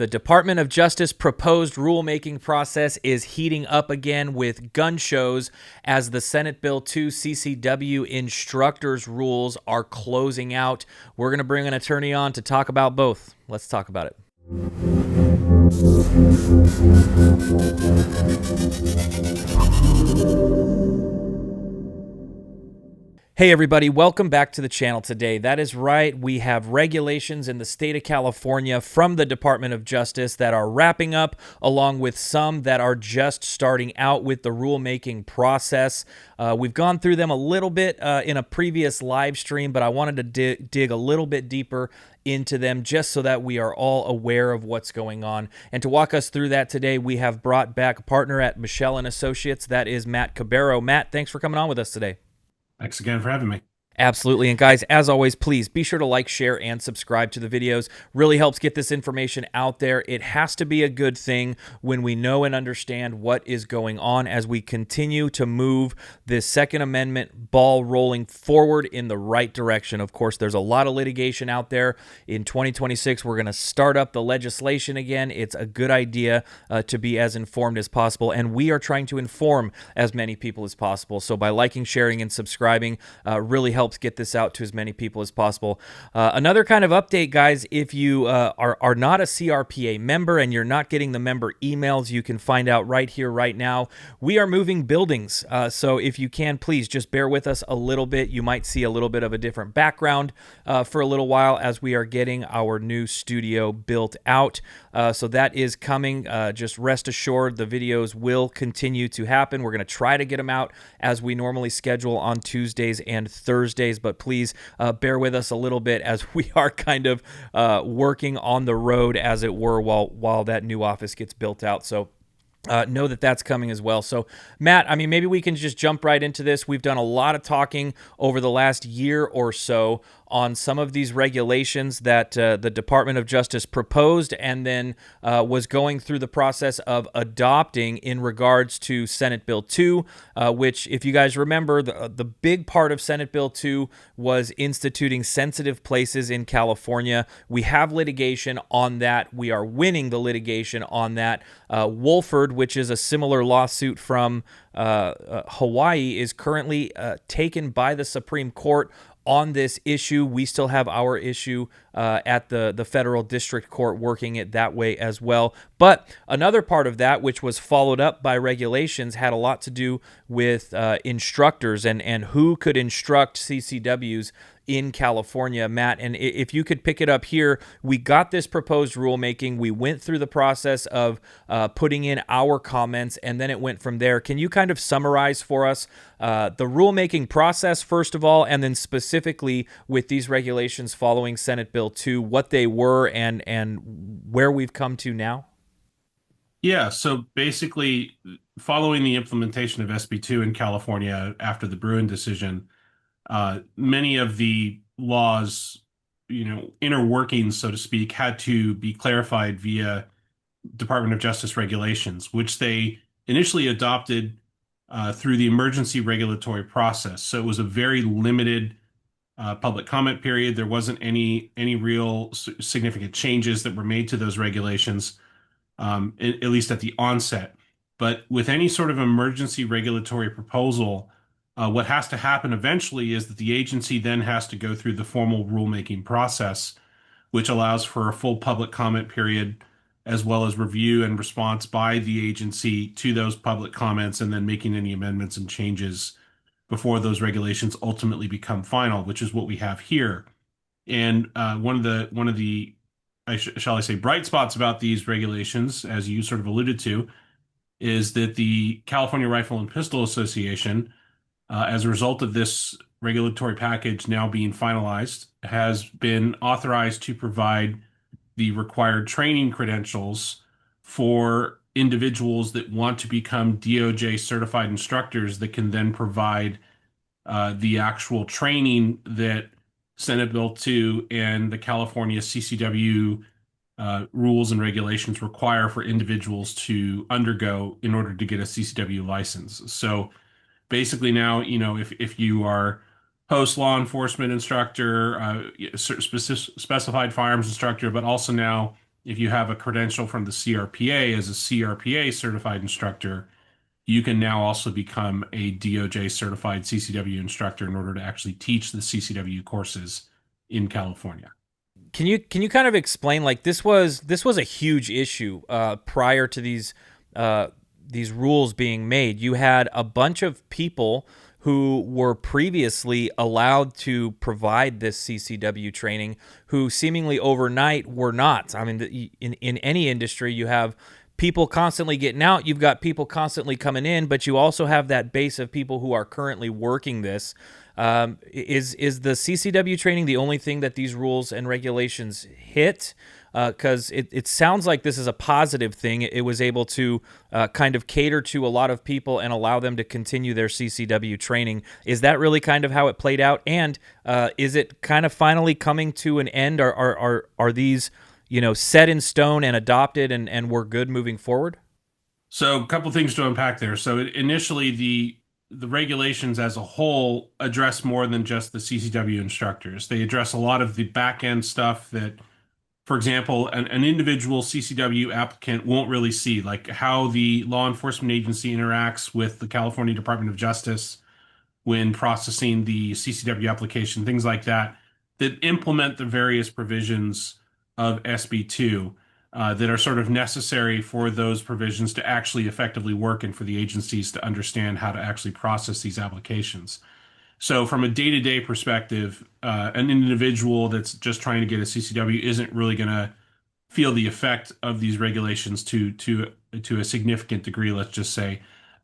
The Department of Justice proposed rulemaking process is heating up again with gun shows as the Senate Bill 2 CCW instructors rules are closing out. We're going to bring an attorney on to talk about both. Let's talk about it. Hey everybody, welcome back to the channel today. That is right, we have regulations in the state of California from the Department of Justice that are wrapping up, along with some that are just starting out with the rulemaking process. We've gone through them a little bit in a previous live stream, but I wanted to dig a little bit deeper into them just so that we are all aware of what's going on. And to walk us through that today, we have brought back a partner at Michel and Associates. That is Matt Cabero. Matt, thanks for coming on with us today. Thanks again for having me. Absolutely. And guys, as always, please be sure to like, share, and subscribe to the videos. Really helps get this information out there. It has to be a good thing when we know and understand what is going on as we continue to move this Second Amendment ball rolling forward in the right direction. Of course, there's a lot of litigation out there. In 2026, we're going to start up the legislation again. It's a good idea to be as informed as possible, and we are trying to inform as many people as possible. So by liking, sharing, and subscribing, really helps get this out to as many people as possible. Another kind of update, guys, if you are not a CRPA member and you're not getting the member emails, you can find out right here, right now. We are moving buildings. So if you can, please just bear with us a little bit. You might see a little bit of a different background for a little while as we are getting our new studio built out. So that is coming. Just rest assured the videos will continue to happen. We're going to try to get them out as we normally schedule on Tuesdays and Thursdays, but please bear with us a little bit as we are kind of working on the road, as it were, while that new office gets built out. So know that that's coming as well. So, Matt, I mean, maybe we can just jump right into this. We've done a lot of talking over the last year or so on some of these regulations that the Department of Justice proposed and then was going through the process of adopting in regards to Senate Bill 2, which, if you guys remember, the big part of Senate Bill 2 was instituting sensitive places in California. We have litigation on that. We are winning the litigation on that. Wolford, which is a similar lawsuit from Hawaii, is currently taken by the Supreme Court on this issue. We still have our issue at the federal district court working it that way as well. But another part of that, which was followed up by regulations, had a lot to do with instructors and who could instruct CCWs in California, Matt. And if you could pick it up here, we got this proposed rulemaking. We went through the process of putting in our comments, and then it went from there. Can you kind of summarize for us the rulemaking process, first of all, and then specifically with these regulations following Senate Bill 2, what they were and where we've come to now? Yeah, so basically, following the implementation of SB2 in California after the Bruin decision, many of the laws, inner workings, so to speak, had to be clarified via Department of Justice regulations, which they initially adopted through the emergency regulatory process. So it was a very limited public comment period. There wasn't any real significant changes that were made to those regulations, at least at the onset. But with any sort of emergency regulatory proposal, what has to happen eventually is that the agency then has to go through the formal rulemaking process, which allows for a full public comment period, as well as review and response by the agency to those public comments, and then making any amendments and changes before those regulations ultimately become final, which is what we have here. And one of the shall I say, bright spots about these regulations, as you sort of alluded to, is that the California Rifle and Pistol Association, as a result of this regulatory package now being finalized, has been authorized to provide the required training credentials for individuals that want to become DOJ certified instructors that can then provide the actual training that Senate Bill 2 and the California CCW rules and regulations require for individuals to undergo in order to get a CCW license. So basically now, if you are post law enforcement instructor, specified firearms instructor, but also now if you have a credential from the CRPA as a CRPA certified instructor, you can now also become a DOJ certified CCW instructor in order to actually teach the CCW courses in California. Can you kind of explain, like, this was a huge issue prior to these rules being made. You had a bunch of people who were previously allowed to provide this CCW training who seemingly overnight were not. I mean, in any industry, you have people constantly getting out, you've got people constantly coming in, but you also have that base of people who are currently working this. Is the CCW training the only thing that these rules and regulations hit? Because it sounds like this is a positive thing. It was able to kind of cater to a lot of people and allow them to continue their CCW training. Is that really kind of how it played out? And is it kind of finally coming to an end? Are these, set in stone and adopted and we're good moving forward? So a couple things to unpack there. So initially, the regulations as a whole address more than just the CCW instructors. They address a lot of the back end stuff that, for example, an individual CCW applicant won't really see, like how the law enforcement agency interacts with the California Department of Justice when processing the CCW application, things like that, that implement the various provisions of SB2 that are sort of necessary for those provisions to actually effectively work and for the agencies to understand how to actually process these applications. So, from a day-to-day perspective, an individual that's just trying to get a CCW isn't really going to feel the effect of these regulations to a significant degree, let's just say,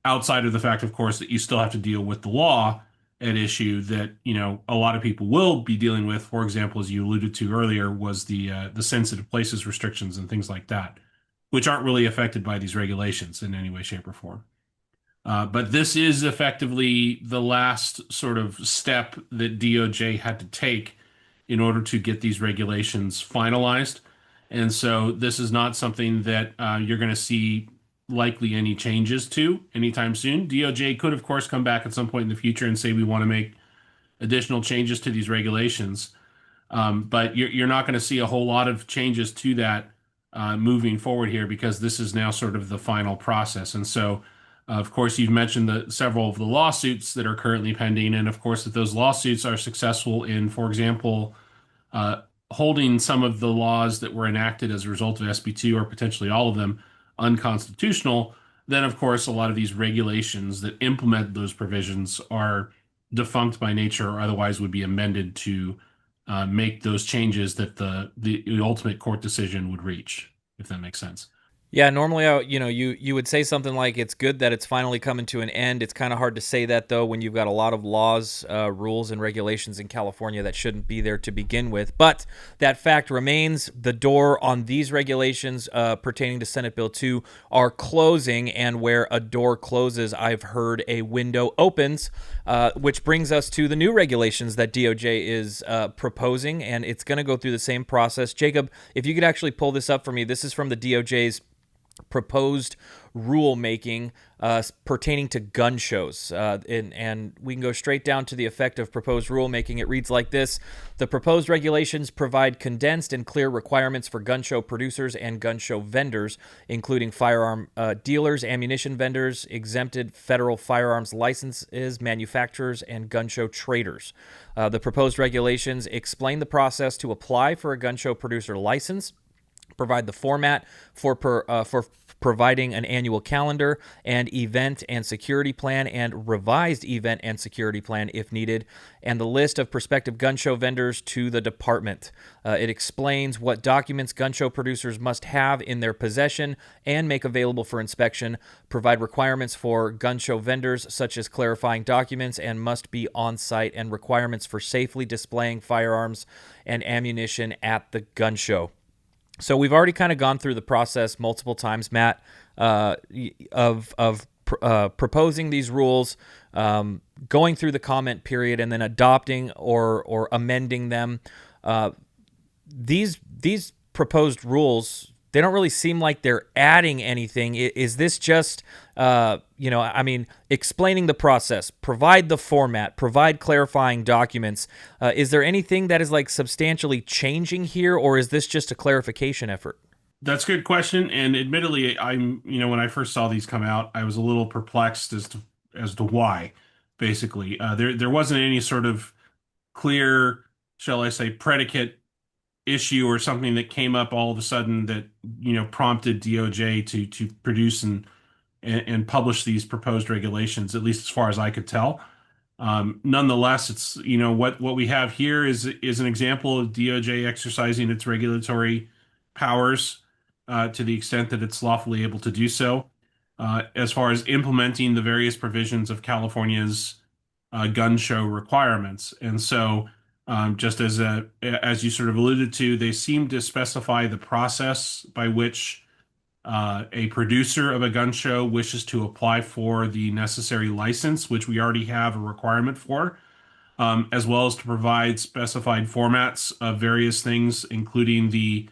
outside of the fact, of course, that you still have to deal with the law at issue that, a lot of people will be dealing with. For example, as you alluded to earlier, was the sensitive places restrictions and things like that, which aren't really affected by these regulations in any way, shape, or form. But this is effectively the last sort of step that DOJ had to take in order to get these regulations finalized. And so this is not something that you're going to see likely any changes to anytime soon. DOJ could, of course, come back at some point in the future and say we want to make additional changes to these regulations. But you're not going to see a whole lot of changes to that moving forward here because this is now sort of the final process. And so, of course, you've mentioned several of the lawsuits that are currently pending. And of course, if those lawsuits are successful in, for example, holding some of the laws that were enacted as a result of SB2 or potentially all of them unconstitutional, then of course a lot of these regulations that implement those provisions are defunct by nature or otherwise would be amended to make those changes that the ultimate court decision would reach, if that makes sense. Yeah, normally, you would say something like it's good that it's finally coming to an end. It's kind of hard to say that, though, when you've got a lot of laws, rules, and regulations in California that shouldn't be there to begin with. But that fact remains. The door on these regulations pertaining to Senate Bill 2 are closing, and where a door closes, I've heard a window opens, which brings us to the new regulations that DOJ is proposing, and it's going to go through the same process. Jacob, if you could actually pull this up for me, this is from the DOJ's proposed rulemaking pertaining to gun shows. And we can go straight down to the effect of proposed rulemaking. It reads like this. The proposed regulations provide condensed and clear requirements for gun show producers and gun show vendors, including firearm dealers, ammunition vendors, exempted federal firearms licenses, manufacturers, and gun show traders. The proposed regulations explain the process to apply for a gun show producer license, provide the format for providing an annual calendar and event and security plan and revised event and security plan if needed, and the list of prospective gun show vendors to the department. It explains what documents gun show producers must have in their possession and make available for inspection, provide requirements for gun show vendors such as clarifying documents and must be on site, and requirements for safely displaying firearms and ammunition at the gun show. So we've already kind of gone through the process multiple times, Matt, of proposing these rules, going through the comment period, and then adopting or amending them. These proposed rules, they don't really seem like they're adding anything. Is this just, explaining the process, provide the format, provide clarifying documents? Is there anything that is like substantially changing here, or is this just a clarification effort? That's a good question. And admittedly, when I first saw these come out, I was a little perplexed as to why, basically. There wasn't any sort of clear, shall I say, predicate issue or something that came up all of a sudden that, prompted DOJ to produce and publish these proposed regulations, at least as far as I could tell. Nonetheless, it's what we have here is an example of DOJ exercising its regulatory powers to the extent that it's lawfully able to do so, as far as implementing the various provisions of California's gun show requirements. And so, just as you sort of alluded to, they seem to specify the process by which a producer of a gun show wishes to apply for the necessary license, which we already have a requirement for, as well as to provide specified formats of various things, including the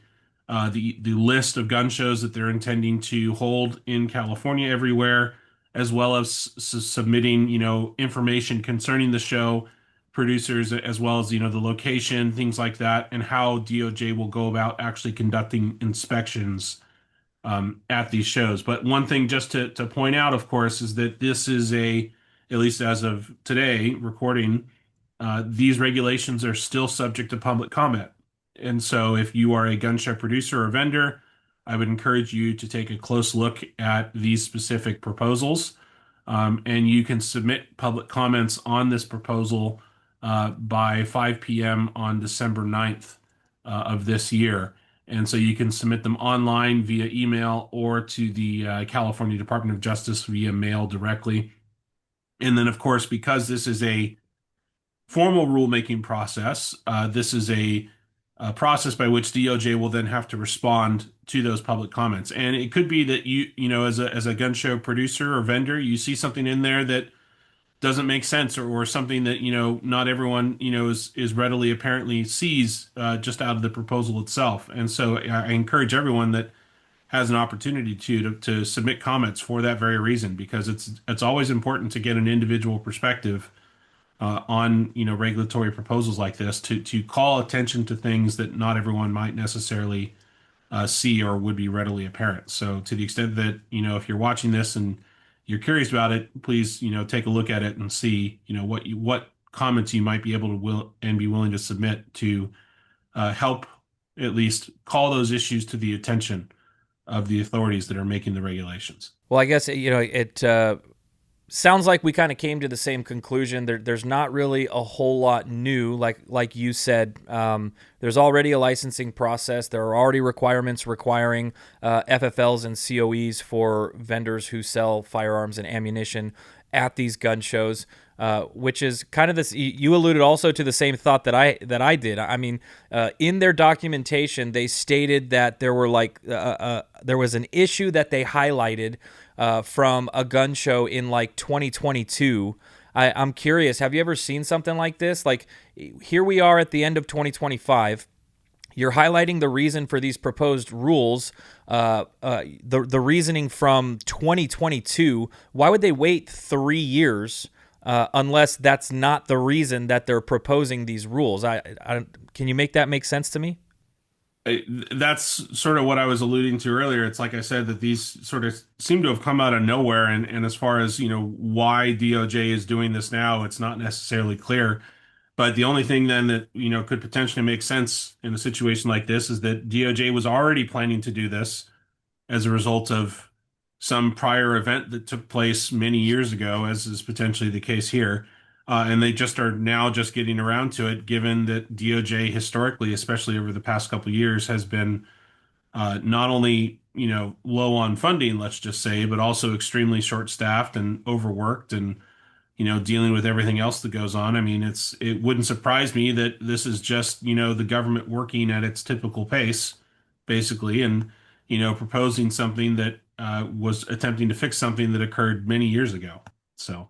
list of gun shows that they're intending to hold in California everywhere, as well as submitting, information concerning the show producers, as well as, the location, things like that, and how DOJ will go about actually conducting inspections at these shows. But one thing just to point out, of course, is that this is at least as of today, recording, these regulations are still subject to public comment. And so if you are a gun show producer or vendor, I would encourage you to take a close look at these specific proposals. And you can submit public comments on this proposal by 5 p.m. on December 9th of this year. And so you can submit them online via email or to the California Department of Justice via mail directly. And then, of course, because this is a formal rulemaking process, this is a process by which DOJ will then have to respond to those public comments. And it could be that as a gun show producer or vendor, you see something in there that doesn't make sense, or something that not everyone is readily apparently sees just out of the proposal itself. And so I encourage everyone that has an opportunity to submit comments for that very reason, because it's always important to get an individual perspective on regulatory proposals like this, to call attention to things that not everyone might necessarily see or would be readily apparent. So to the extent that, if you're watching this and you're curious about it, please, take a look at it and see, what comments you might be able to be willing to submit to help at least call those issues to the attention of the authorities that are making the regulations. Well, I guess, it sounds like we kind of came to the same conclusion. There's not really a whole lot new, like you said. There's already a licensing process. There are already requirements requiring FFLs and COEs for vendors who sell firearms and ammunition at these gun shows, which is kind of this. You alluded also to the same thought that I did. I mean, in their documentation, they stated that there was an issue that they highlighted from a gun show in like 2022. I'm curious, have you ever seen something like this? Like, here we are at the end of 2025. You're highlighting the reason for these proposed rules, the reasoning from 2022. Why would they wait 3 years unless that's not the reason that they're proposing these rules? Can you make that make sense to me? That's sort of what I was alluding to earlier. It's like I said, that these sort of seem to have come out of nowhere. And as far as, why DOJ is doing this now, it's not necessarily clear. But the only thing then that, could potentially make sense in a situation like this is that DOJ was already planning to do this as a result of some prior event that took place many years ago, as is potentially the case here. And they just are now just getting around to it, given that DOJ historically, especially over the past couple of years, has been not only, low on funding, let's just say, but also extremely short-staffed and overworked, and, dealing with everything else that goes on. I mean, it wouldn't surprise me that this is just, the government working at its typical pace, basically, and, proposing something that was attempting to fix something that occurred many years ago. So.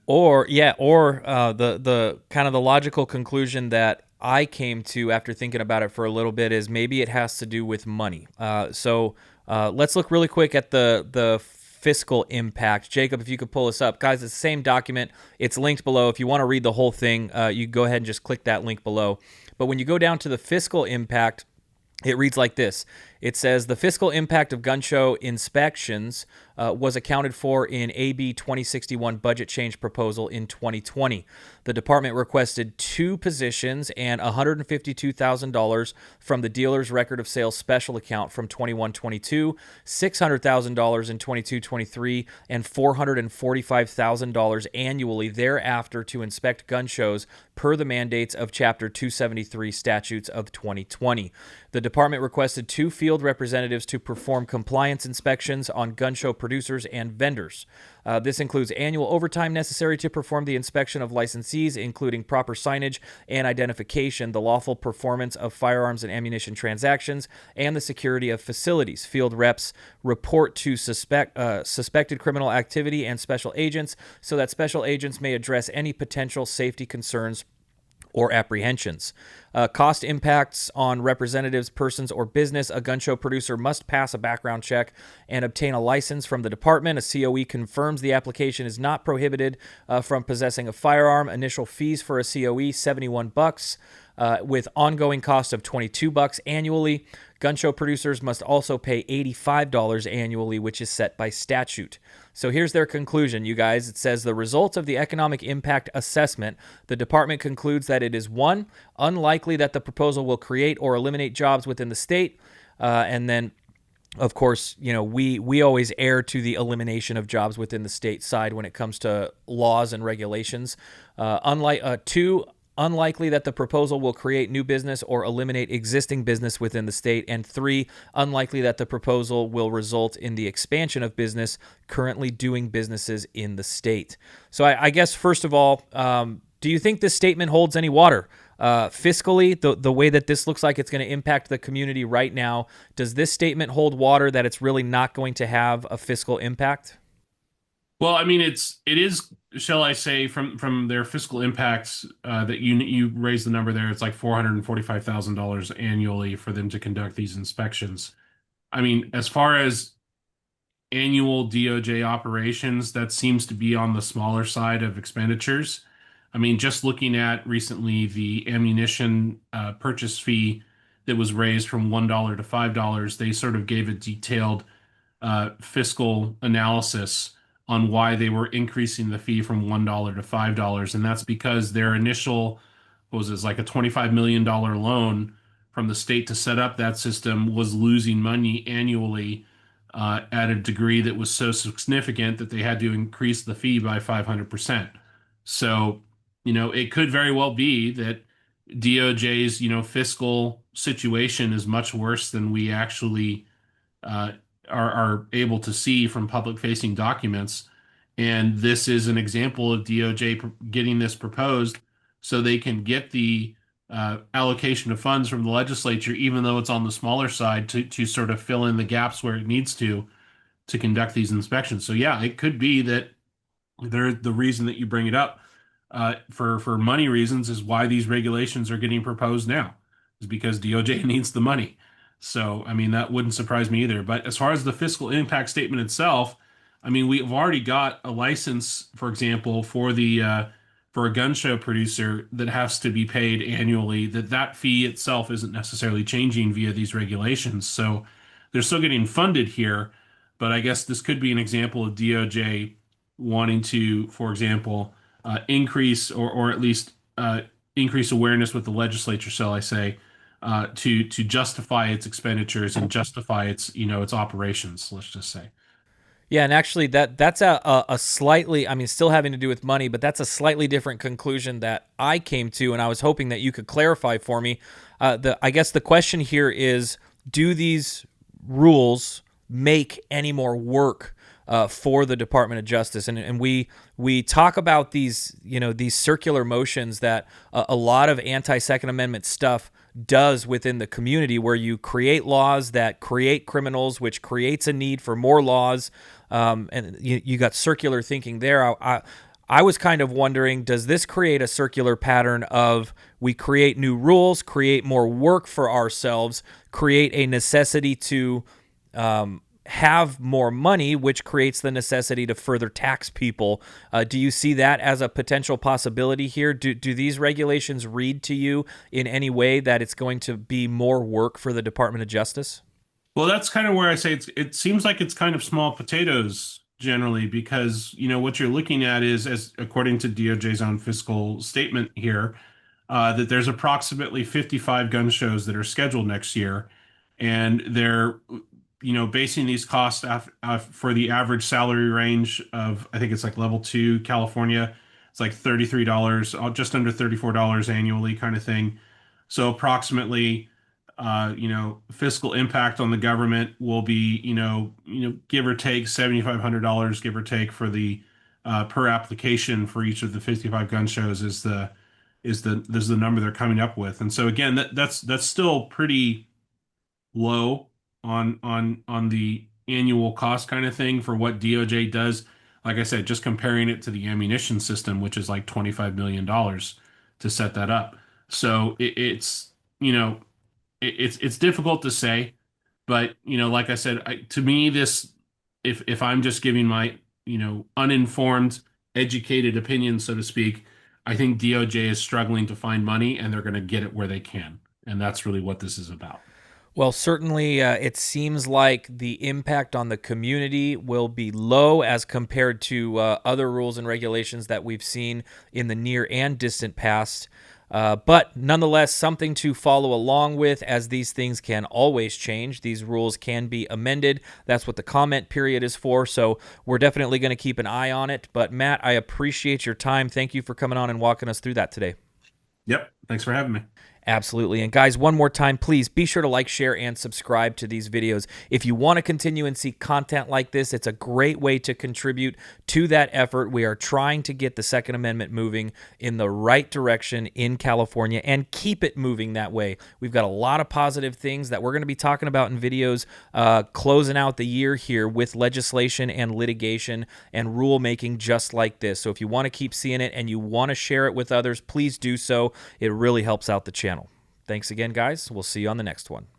Or the kind of the logical conclusion that I came to after thinking about it for a little bit is maybe it has to do with money. So let's look really quick at the fiscal impact. Jacob, if you could pull us up. Guys, it's the same document. It's linked below. If you want to read the whole thing, you go ahead and just click that link below. But when you go down to the fiscal impact, it reads like this. It says the fiscal impact of gun show inspections was accounted for in AB 2061 budget change proposal in 2020. The department requested 2 positions and $152,000 from the dealer's record of sales special account from 21-22, $600,000 in 22-23, and $445,000 annually thereafter to inspect gun shows per the mandates of Chapter 273 statutes of 2020. The department requested 2 field representatives to perform compliance inspections on gun show producers and vendors. This includes annual overtime necessary to perform the inspection of licensees, including proper signage and identification, the lawful performance of firearms and ammunition transactions, and the security of facilities. Field reps report to suspected criminal activity and special agents so that special agents may address any potential safety concerns or apprehensions. Cost impacts on representatives, persons, or business. A gun show producer must pass a background check and obtain a license from the department. A COE confirms the application is not prohibited from possessing a firearm. Initial fees for a COE, $71, with ongoing cost of $22 annually. Gun show producers must also pay $85 annually, which is set by statute. So here's their conclusion, you guys. It says the result of the economic impact assessment, the department concludes that it is 1, unlikely that the proposal will create or eliminate jobs within the state. And then, of course, you know, we always err to the elimination of jobs within the state side when it comes to laws and regulations. 2, unlikely that the proposal will create new business or eliminate existing business within the state. And 3, unlikely that the proposal will result in the expansion of business currently doing businesses in the state. So I guess, first of all, do you think this statement holds any water? Fiscally, the way that this looks like it's going to impact the community right now, does this statement hold water that it's really not going to have a fiscal impact? Well, I mean, it is, shall I say, from their fiscal impacts that you raised the number there, it's like $445,000 annually for them to conduct these inspections. I mean, as far as annual DOJ operations, that seems to be on the smaller side of expenditures. I mean, just looking at recently the ammunition purchase fee that was raised from $1 to $5, they sort of gave a detailed fiscal analysis on why they were increasing the fee from $1 to $5. And that's because their initial, what was it, like a $25 million loan from the state to set up that system was losing money annually at a degree that was so significant that they had to increase the fee by 500%. So, you know, it could very well be that DOJ's, you know, fiscal situation is much worse than we actually are able to see from public-facing documents. And this is an example of DOJ getting this proposed so they can get the allocation of funds from the legislature, even though it's on the smaller side, to sort of fill in the gaps where it needs to conduct these inspections. So yeah, it could be that the reason that you bring it up for money reasons is why these regulations are getting proposed now, is because DOJ needs the money. So, I mean, that wouldn't surprise me either. But as far as the fiscal impact statement itself, I mean, we've already got a license, for example, for a gun show producer that has to be paid annually. That fee itself isn't necessarily changing via these regulations. So they're still getting funded here. But I guess this could be an example of DOJ wanting to, for example, increase or at least increase awareness with the legislature, shall I say, to justify its expenditures and justify its, you know, its operations, let's just say. Yeah, and actually that's a slightly, I mean, still having to do with money, but that's a slightly different conclusion that I came to, and I was hoping that you could clarify for me. I guess the question here is, do these rules make any more work for the Department of Justice? And we talk about these, you know, these circular motions that a lot of anti-Second Amendment stuff does within the community, where you create laws that create criminals, which creates a need for more laws. And you got circular thinking there. I was kind of wondering, does this create a circular pattern of we create new rules, create more work for ourselves, create a necessity to have more money, which creates the necessity to further tax people? Do you see that as a potential possibility here? Do these regulations read to you in any way that it's going to be more work for the Department of Justice? Well, that's kind of where I say it seems like it's kind of small potatoes generally because, what you're looking at is, as according to DOJ's own fiscal statement here, that there's approximately 55 gun shows that are scheduled next year, and they're, basing these costs for the average salary range of, I think it's like level two California. It's like $33, just under $34 annually kind of thing. So approximately, fiscal impact on the government will be, give or take $7,500, give or take for the per application for each of the 55 gun shows is the number they're coming up with. And so again, that's still pretty low on the annual cost kind of thing for what DOJ does. Like I said, just comparing it to the ammunition system, which is like $25 million to set that up. So it's it's difficult to say, but like I said, to me, this if I'm just giving my uninformed, educated opinion, so to speak, I think DOJ is struggling to find money, and they're going to get it where they can, and that's really what this is about. Well, certainly it seems like the impact on the community will be low as compared to other rules and regulations that we've seen in the near and distant past. But nonetheless, something to follow along with, as these things can always change. These rules can be amended. That's what the comment period is for. So we're definitely going to keep an eye on it. But Matt, I appreciate your time. Thank you for coming on and walking us through that today. Yep. Thanks for having me. Absolutely. And guys, one more time, please be sure to like, share, and subscribe to these videos. If you want to continue and see content like this, it's a great way to contribute to that effort. We are trying to get the Second Amendment moving in the right direction in California and keep it moving that way. We've got a lot of positive things that we're going to be talking about in videos closing out the year here with legislation and litigation and rulemaking just like this. So if you want to keep seeing it and you want to share it with others, please do so. It really helps out the channel. Thanks again, guys. We'll see you on the next one.